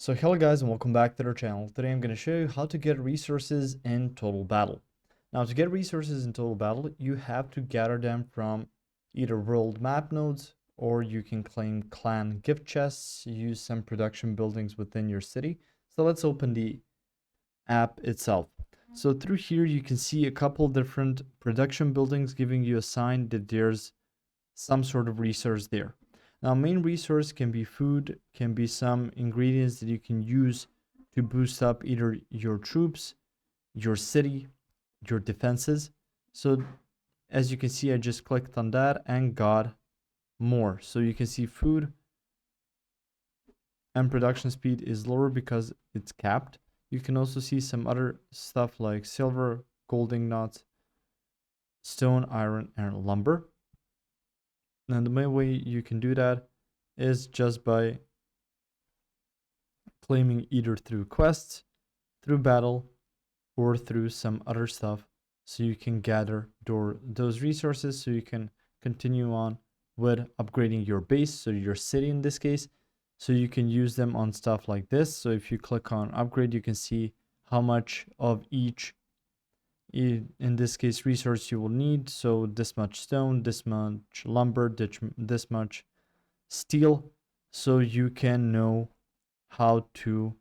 So hello guys and welcome back to our channel. Today I'm going to show you how to get resources in Total Battle. Now to get resources in Total Battle, you have to gather them from either world map nodes or you can claim clan gift chests, use some production buildings within your city. So let's open the app itself. So through here you can see a couple different production buildings giving you a sign that there's some sort of resource there. Now, main resource can be food, can be some ingredients that you can use to boost up either your troops, your city, your defenses. So as you can see, I just clicked on that and got more. So you can see food and production speed is lower because it's capped. You can also see some other stuff like silver, gold ingots, stone, iron, and lumber. And the main way you can do that is just by claiming either through quests, through battle, or through some other stuff. So you can gather those resources so you can continue on with upgrading your base, so your city in this case. So you can use them on stuff like this. So if you click on upgrade, you can see how much of each, in this case, resource you will need. So this much stone, this much lumber, this much steel. So you can know how to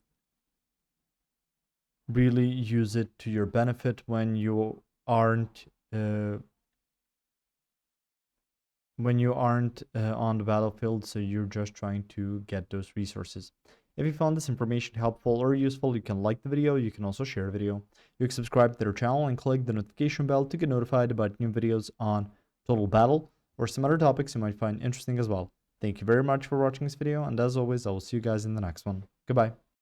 really use it to your benefit when you aren't on the battlefield, so you're just trying to get those resources. If you found this information helpful or useful, you can like the video. You can also share the video. You can subscribe to their channel and click the notification bell to get notified about new videos on Total Battle or some other topics you might find interesting as well. Thank you very much for watching this video, and as always, I will see you guys in the next one. Goodbye.